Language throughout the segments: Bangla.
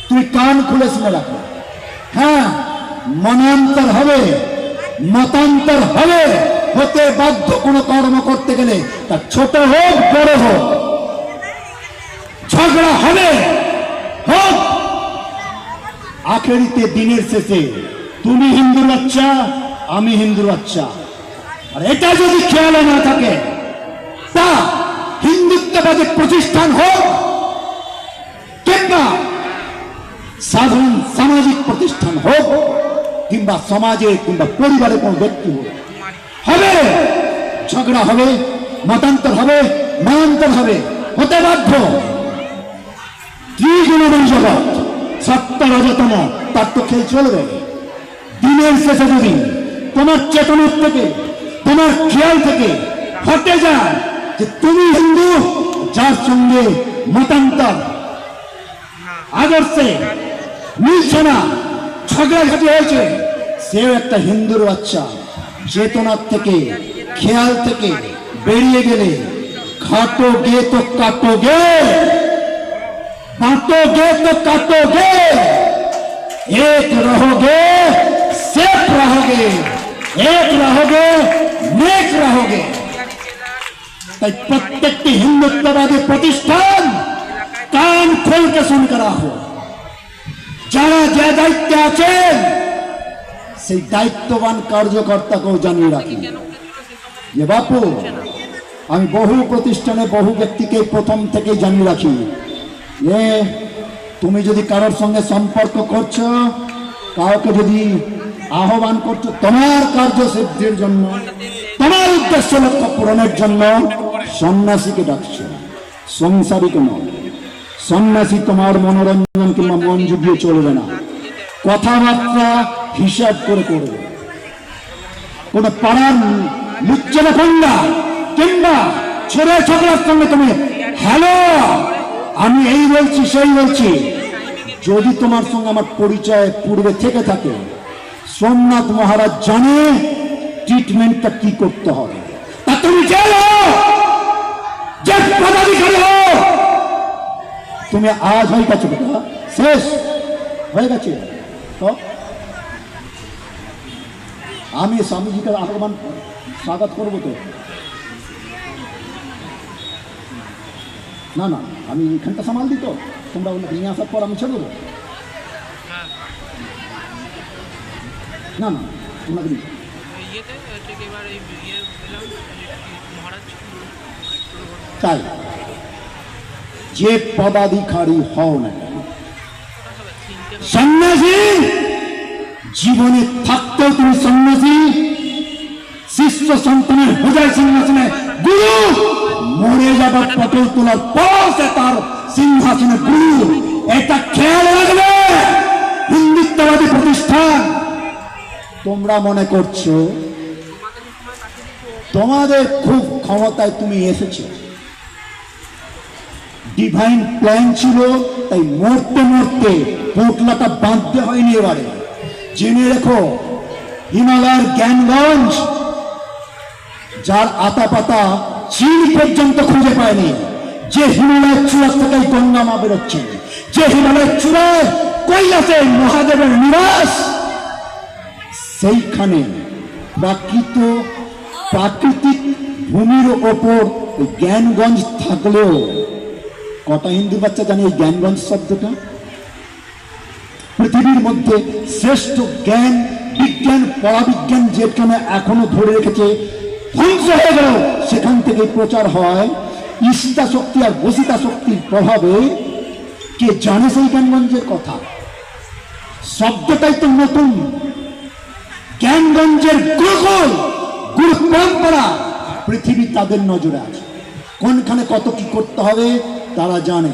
তুমি কান খুলে শুনে রাখো। হ্যাঁ, মনান্তর হবে, মতান্তর হবে, হতে বাধ্য কোনো কর্ম করতে গেলে, তা ছোট হোক বড় হোক, ঝগড়া হবে হোক। আখেরিতে দিনের শেষে তুমি হিন্দুর বাচ্চা, আমি হিন্দুর বাচ্চা। আর এটা যদি খেয়ালে না থাকে, তা হিন্দুত্ববাদী প্রতিষ্ঠান হোক কিংবা সাধারণ সামাজিক প্রতিষ্ঠান হোক, কিংবা সমাজে কিংবা পরিবারে কোনো ব্যক্তি হোক, হবে ঝগড়া হবে, মতান্তর হবে, মনান্তর হবে, হতে বাধ্য। ত্রিগুণময় জগৎ, সত্য রজতম, তার তো খেল চলবে। দিনের শেষে যদি তোমার চেতনার থেকে, তোমার খেয়াল থেকে হটে যায় যে তুমি হিন্দু, যার সঙ্গে মতান্তর আদর্শে মিলছে না, ঝগড়াঝাটি হয়েছে, সেও একটা হিন্দুর বাচ্চা, চেতনার থেকে খেয়াল থেকে বেরিয়ে গেলে ঘাটোগে তো কাটোগে, बांटोगे तो काटोगे, एक रहोगे सेफ रहोगे, एक रहोगे नेक रहोगे। তাই প্রত্যেকটি হিন্দুত্ববাদী প্রতিষ্ঠান কান খুলকে শুনতে রাখো। যারা যে দায়িত্বে আছেন সেই দায়িত্ববান কার্যকর্তাকেও জানিয়ে রাখি যে বাপু, আমি বহু প্রতিষ্ঠানে বহু ব্যক্তিকে প্রথম থেকে জানিয়ে রাখি, তুমি যদি কারোর সঙ্গে সম্পর্ক করছো, কাউকে যদি আহ্বান করছো তোমার কার্যসিদ্ধির জন্য, তোমার উদ্দেশ্য লক্ষ্য পূরণের জন্য, সন্ন্যাসীকে ডাকছো, সংসারীকে নয়। সন্ন্যাসী তোমার মনোরঞ্জন কিংবা মন জুগিয়ে চলবে না, কথাবার্তা হিসাব করে করবে। কোন পাড়ার লুচ্চেরা কন্যা কিংবা ছেলে ছোকরার সঙ্গে তুমি হ্যালো, আমি এই বলছি সেই বলছি, যদি তোমার সঙ্গে আমার পরিচয় পূর্বে থেকে থাকে, সোমনাথ মহারাজ জানে ট্রিটমেন্টটা কি করতে হবে। তা তুমি যে পদাধিকারী হো, তুমি আজ হয়ে গেছে, শেষ হয়ে গেছে, তো আমি স্বামীজিকে আহ্বান স্বাগত করবো তো না? না, আমি এখানটা সামাল দিত, তোমরা নিয়ে আসার পর আমি ছেড়ে দেবো। না না, ওনাকে দিই। তাই যে পদাধিকারী হও না কেন, সন্ন্যাসী জীবনে থাকতেও তুমি সন্ন্যাসী, শিষ্য সন্তানের হৃদয় সিংহাসনে গুরু, মরে যাবার পটল তোলার পর সে তার সিংহাসনে গুরু। এটা খেয়াল রাখবে হিন্দুত্ববাদী প্রতিষ্ঠান। তোমরা মনে করছো তোমাদের খুব ক্ষমতায় তুমি এসেছ, ডিভাইন প্ল্যান ছিল, তাই মরতে মরতে পোটলাটা বাঁধতে হয়নি। এবারে জেনে রেখো, হিমালয়ের জ্ঞানগঞ্জ, যার আতা পাতা চীন পর্যন্ত খুঁজে পায়নি, যে হিমালয়ের চূড়া থেকে গঙ্গা মা বেরোচ্ছে, যে হিমালয়ের চূড়ায় কৈলাসে মহাদেবের নিবাস, সেইখানে প্রাকৃতিক ভূমির ওপর জ্ঞানগঞ্জ থাকলেও কটা হিন্দু বাচ্চা জানে এই জ্ঞানগঞ্জ শব্দটা? পৃথিবীর মধ্যে শ্রেষ্ঠ জ্ঞান, বিজ্ঞান, পরাবিজ্ঞান যেখানে এখনো ধরে রেখেছে, ধ্বংস হয়ে গেল, সেখান থেকে প্রচার হয় ঈশিতা শক্তি আর বসিতা শক্তির প্রভাবে। কে জানে সেই জ্ঞানগঞ্জের কথা? শব্দটাই তো নতুন। জ্ঞানগঞ্জের গুরুকুল, গুরু পরম্পরা, পৃথিবী তাদের নজরে আছে। কোনখানে কত কি করতে হবে তারা জানে।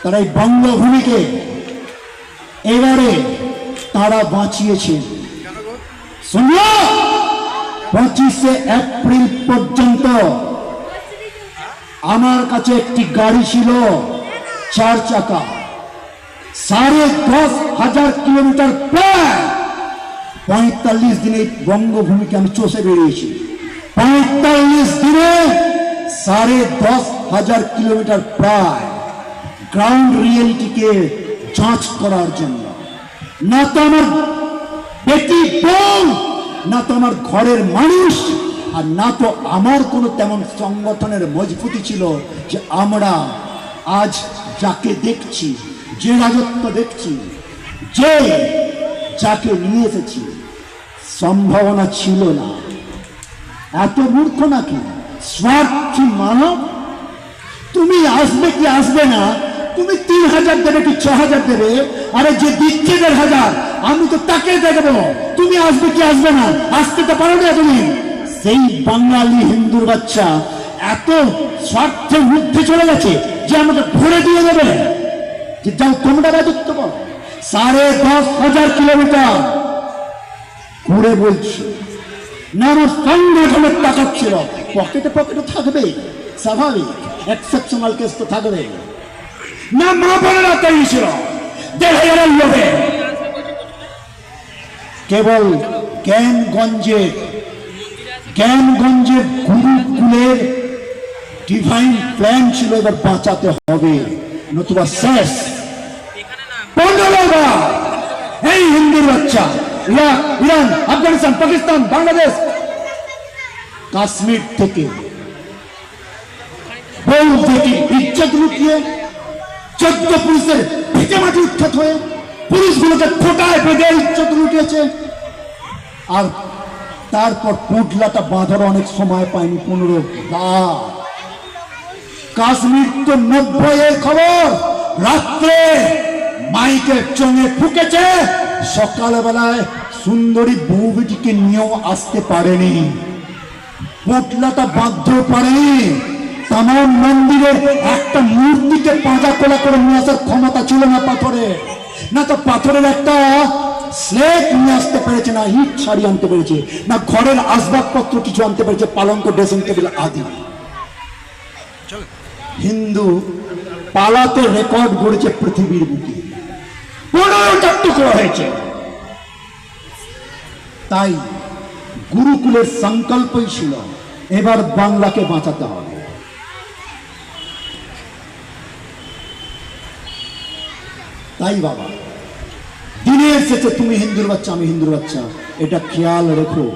তারা এই বঙ্গভূমিকে এবারে তারা বাঁচিয়েছে। শুনলো, 25শে এপ্রিল পর্যন্ত আমার কাছে একটি গাড়ি ছিল 4 চাকা, 10,500 কিলোমিটার, প্রায় 45 দিনে বঙ্গভূমিকে আমি চষে বেরিয়েছি। 45 দিনে 10,500 কিলোমিটার, প্রায় গ্রাউন্ড রিয়েলিটিকে যাঁচ করার জন্য, না তো আমার বেটি বউ, না তো আমার ঘরের মানুষ, আর না তো আমার কোনো তেমন সংগঠনের মজবুতি ছিল যে আমরা আজ যাকে দেখছি, যে রাজত্ব দেখছি, যে যাকে নিয়ে এসেছি, সম্ভাবনা ছিল না। এত মূর্খ নাকি স্বার্থী মানব? তুমি আসবে কি আসবে না, তুমি 3000 দেবে কি 6000 দেবে, আরে যে দিচ্ছে 1500 আমি তো তাকে দেখবো, তুমি আসবে কি আসবে না, আসতে তো পারো না তুমি। সেই বাঙালি হিন্দুর বাচ্চা এত স্বার্থের মধ্যে চলে গেছে যে আমাকে ভরে দিয়ে দেবে, যে যাও তোমরা রাজত্ব করো। 10,500 কিলোমিটার ঘুরে বলছি না, আমার সংগঠনের টাকা ছিল, পকেটে পকেটে থাকবে, স্বাভাবিক, এক্সেপশনাল কেস তো থাকবে না। মা বোনেরা তৈরি ছিল 1,500 লোকে, কেবল জ্ঞানগঞ্জের গুরুকুলের ডিভাইন প্ল্যান ছিল এবার বাঁচাতে হবে, নতুবা শেষ। 15 বার এই হিন্দুর বাচ্চা ইরাক, ইরান, আফগানিস্তান, পাকিস্তান, বাংলাদেশ, কাশ্মীর থেকে বউ বেটি ইজ্জত লুটিয়ে 14 পুলিশের ভিটে মাটি উৎখাত হয়ে পুলিশগুলোকে ফোটায় বেঁধে ইজ্জত লুটিয়েছে। আর তারপর পুটলাটা বাঁধার অনেক সময় পায়নি, 15 বার। কাশ্মীর তো 90 খবর, রাত্রে মাইকের চোঙে ফুকেছে, সকালবেলায় সুন্দরী বউ বেটিকে নিয়েও আসতে পারেনি, পুটলাটা বাঁধতেও পারেনি। তাম মন্দিরের একটা মূর্তিকে পাঁজা কোলা করে নিয়ে আসার ক্ষমতা ছিল না পাথরে, না তো পাথরের একটা স্লেট নিয়ে আসতে পেরেছে, না ইট ছাড়ি আনতে পেরেছে, না ঘরের আসবাবপত্র কিছু আনতে পেরেছে, পালঙ্ক, ড্রেসিং টেবিল আদি। হিন্দু পালাতে রেকর্ড গড়েছে পৃথিবীর বুকে, 15টা টুকরো হয়েছে। তাই গুরুকুলের সংকল্পই ছিল এবার বাংলাকে বাঁচাতে হবে। তাই বাবা, দিনের শেষে তুমি হিন্দুর বাচ্চা, আমি হিন্দুর বাচ্চা, এটা খেয়াল রেখো।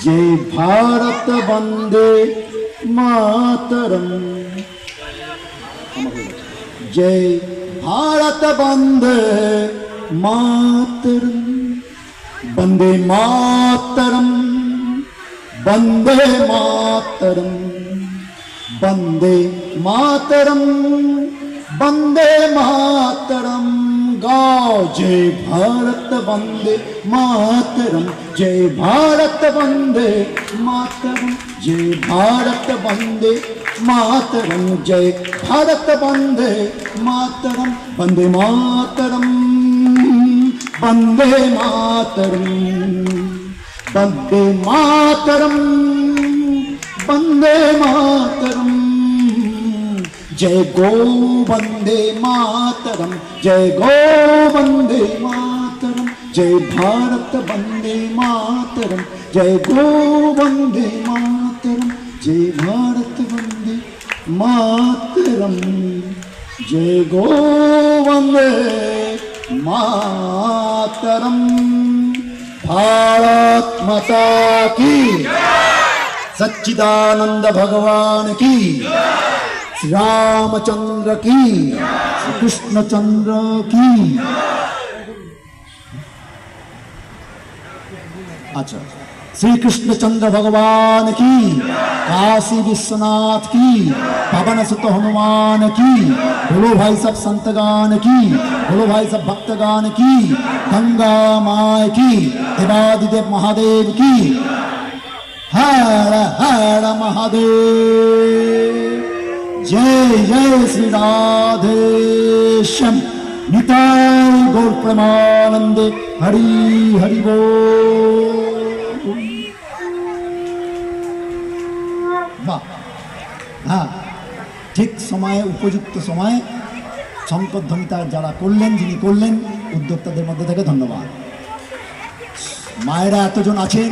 जय भारत वंदे मातरम, जय भारत वंदे मातरम, वंदे मातरम, वंदे मातरम, वंदे मातरम, वंदे मातरम। गाओ जय भारत वंदे मातरम, जय भारत वंदे मातरम, जय भारत वंदे मातरम, जय भारत वंदे मातरम, वंदे मातरम, वंदे मातरम, वंदे मातरम, वंदे मातरम। जय गो वंदे मातरम, जय गो वंदे मातरम, जय भारत वंदे मातरम, जय गो वंदे मातरम, जय भारत वंदे मातरम, जय गो वंदे मातरम। भारत माता की, सच्चिदानंद भगवान की, श्री रामचंद्र की, श्री कृष्णचंद्र की। अच्छा, श्री कृष्णचंद्र भगवान की, काशी विश्वनाथ की, पवन सुत हनुमान की, बोलो भाई सब संतगान की, बोलो भाई सब भक्तगान की, गंगा माय की, देवादिदेव महादेव की। हर हर महादेव। जय जय श्री राधेश्याम, निताय गौर प्रेमानंदे, हरि हरि बोल। বাহ, হ্যাঁ, ঠিক সময়ে, উপযুক্ত সময়ে শঙ্করধ্বনিতা যারা করলেন, যিনি করলেন, উদ্যোক্তাদের মধ্যে থেকে ধন্যবাদ। মায়েরা এতজন আছেন,